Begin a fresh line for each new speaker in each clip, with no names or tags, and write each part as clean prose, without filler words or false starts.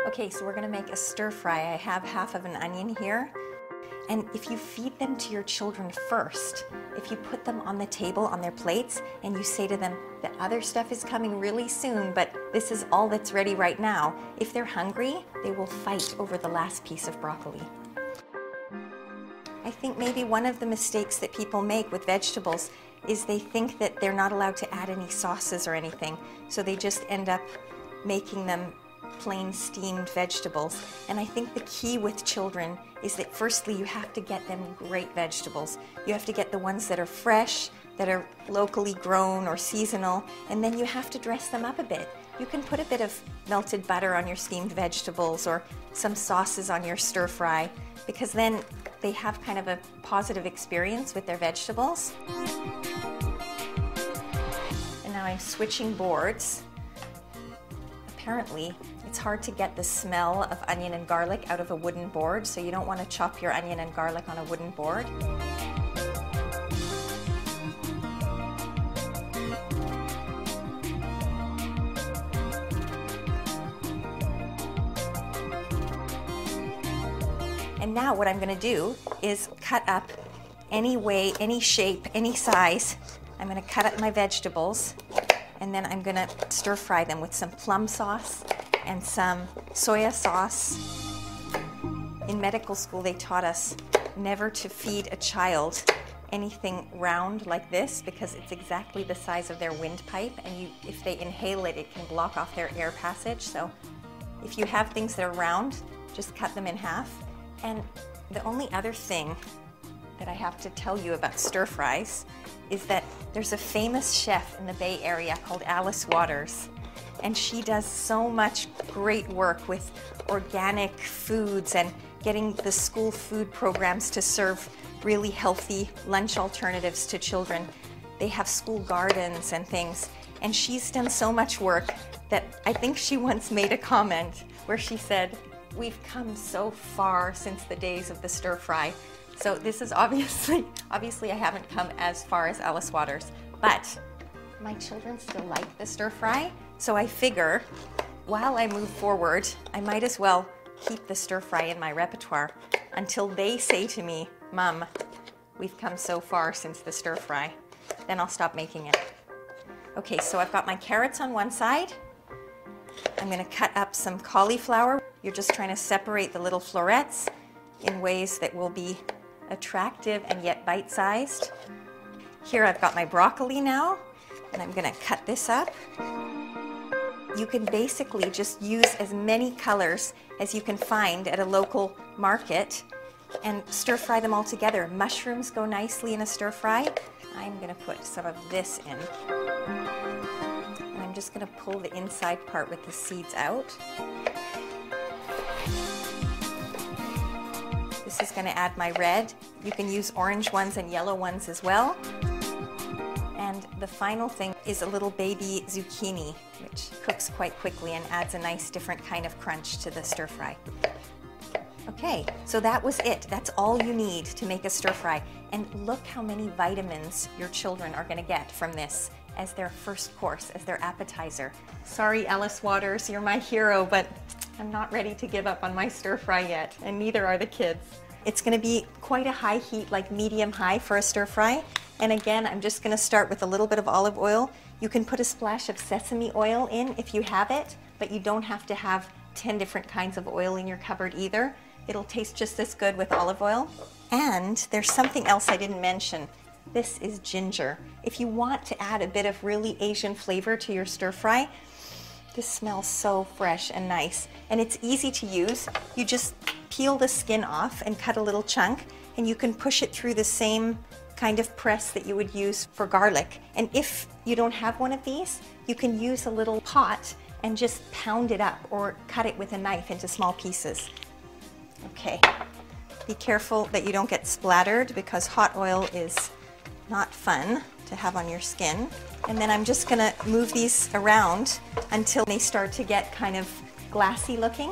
Okay, so we're gonna make a stir fry. I have half of an onion here. And if you feed them to your children first, if you put them on the table on their plates and you say to them, the other stuff is coming really soon, but this is all that's ready right now, if they're hungry, they will fight over the last piece of broccoli. I think maybe one of the mistakes that people make with vegetables is they think that they're not allowed to add any sauces or anything, so they just end up making them plain steamed vegetables. And I think the key with children is that firstly you have to get them great vegetables. You have to get the ones that are fresh, that are locally grown or seasonal, and then you have to dress them up a bit. You can put a bit of melted butter on your steamed vegetables or some sauces on your stir fry, because then they have kind of a positive experience with their vegetables. And now I'm switching boards. Apparently, it's hard to get the smell of onion and garlic out of a wooden board, so you don't want to chop your onion and garlic on a wooden board. And now what I'm going to do is cut up any way, any shape, any size. I'm going to cut up my vegetables, and then I'm going to stir fry them with some plum sauce and some soya sauce. In medical school, they taught us never to feed a child anything round like this because it's exactly the size of their windpipe, and if they inhale it, it can block off their air passage. So if you have things that are round, just cut them in half. And the only other thing that I have to tell you about stir fries is that there's a famous chef in the Bay Area called Alice Waters, and she does so much great work with organic foods and getting the school food programs to serve really healthy lunch alternatives to children. They have school gardens and things, and she's done so much work that I think she once made a comment where she said, "We've come so far since the days of the stir fry." So this is obviously I haven't come as far as Alice Waters, but my children still like the stir fry. So I figure while I move forward, I might as well keep the stir fry in my repertoire until they say to me, "Mom, we've come so far since the stir fry." Then I'll stop making it. Okay, so I've got my carrots on one side. I'm going to cut up some cauliflower. You're just trying to separate the little florets in ways that will be attractive and yet bite-sized. Here I've got my broccoli now, and I'm going to cut this up. You can basically just use as many colors as you can find at a local market and stir fry them all together. Mushrooms go nicely in a stir fry. I'm going to put some of this in. And I'm just going to pull the inside part with the seeds out. This is going to add my red. You can use orange ones and yellow ones as well. And the final thing is a little baby zucchini, which cooks quite quickly and adds a nice different kind of crunch to the stir fry. Okay, so that was it. That's all you need to make a stir fry. And look how many vitamins your children are going to get from this as their first course, as their appetizer. Sorry, Alice Waters, you're my hero, but I'm not ready to give up on my stir fry yet, and neither are the kids. It's going to be quite a high heat, like medium high for a stir fry. And again, I'm just going to start with a little bit of olive oil. You can put a splash of sesame oil in if you have it, but you don't have to have 10 different kinds of oil in your cupboard either. It'll taste just as good with olive oil. And there's something else I didn't mention. This is ginger. If you want to add a bit of really Asian flavor to your stir fry, this smells so fresh and nice. And it's easy to use. You just peel the skin off and cut a little chunk, and you can push it through the same kind of press that you would use for garlic. And if you don't have one of these, you can use a little pot and just pound it up or cut it with a knife into small pieces. Okay, be careful that you don't get splattered because hot oil is not fun to have on your skin. And then I'm just gonna move these around until they start to get kind of glassy looking.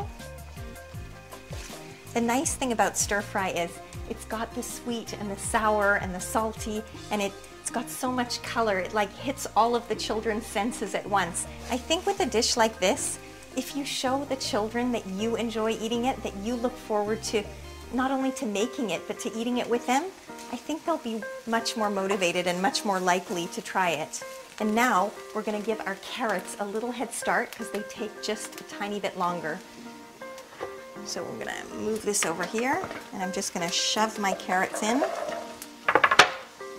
The nice thing about stir fry is it's got the sweet and the sour and the salty, and it's got so much color. It like hits all of the children's senses at once. I think with a dish like this, if you show the children that you enjoy eating it, that you look forward to not only to making it, but to eating it with them, I think they'll be much more motivated and much more likely to try it. And now we're going to give our carrots a little head start because they take just a tiny bit longer. So we're going to move this over here, and I'm just going to shove my carrots in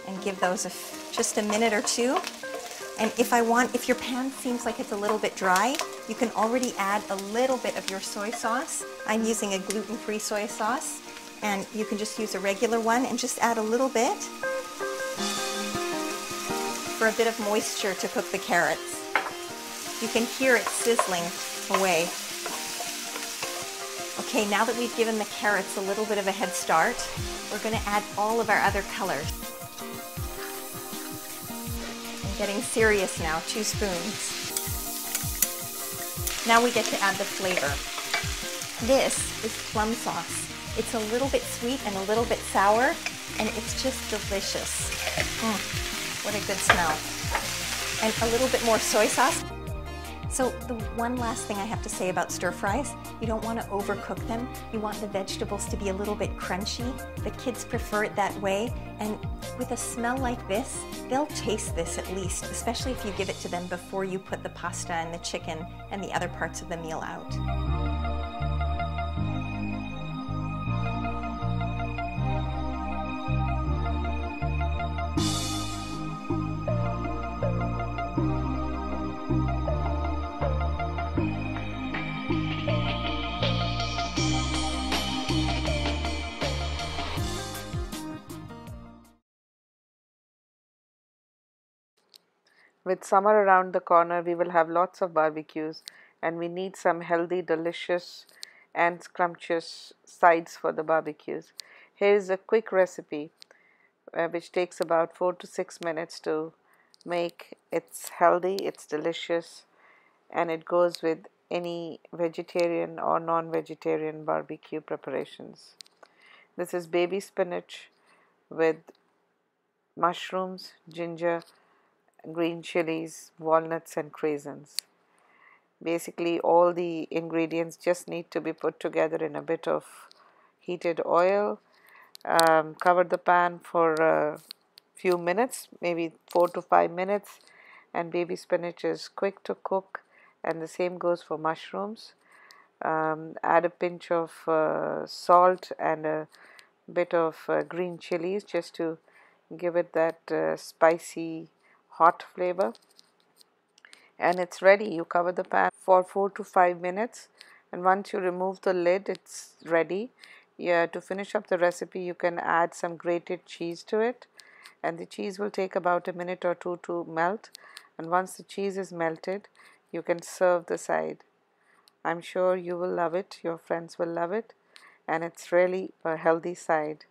and give those just a minute or two. And if your pan seems like it's a little bit dry, you can already add a little bit of your soy sauce. I'm using a gluten-free soy sauce, and you can just use a regular one and just add a little bit for a bit of moisture to cook the carrots. You can hear it sizzling away. Okay, now that we've given the carrots a little bit of a head start, we're going to add all of our other colors. Getting serious now, 2 spoons. Now we get to add the flavor. This is plum sauce. It's a little bit sweet and a little bit sour, and it's just delicious. What a good smell. And a little bit more soy sauce. So the one last thing I have to say about stir fries, you don't want to overcook them. You want the vegetables to be a little bit crunchy. The kids prefer it that way, and with a smell like this, they'll taste this at least, especially if you give it to them before you put the pasta and the chicken and the other parts of the meal out.
With summer around the corner, we will have lots of barbecues, and we need some healthy, delicious and scrumptious sides for the barbecues. Here is a quick recipe which takes about 4 to 6 minutes to make. It's healthy, it's delicious, and it goes with any vegetarian or non-vegetarian barbecue preparations. This is baby spinach with mushrooms, ginger, green chilies, walnuts and craisins. Basically all the ingredients just need to be put together in a bit of heated oil. Cover the pan for a few minutes, maybe 4 to 5 minutes, and baby spinach is quick to cook, and the same goes for mushrooms. Add a pinch of salt and a bit of green chilies just to give it that spicy hot flavor, and it's ready. You cover the pan for 4 to 5 minutes, and once you remove the lid, it's ready. To finish up the recipe, you can add some grated cheese to it, and the cheese will take about a minute or two to melt, and once the cheese is melted, you can serve the side. I'm sure you will love it, your friends will love it, and it's really a healthy side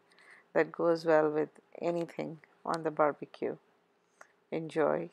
that goes well with anything on the barbecue. Enjoy.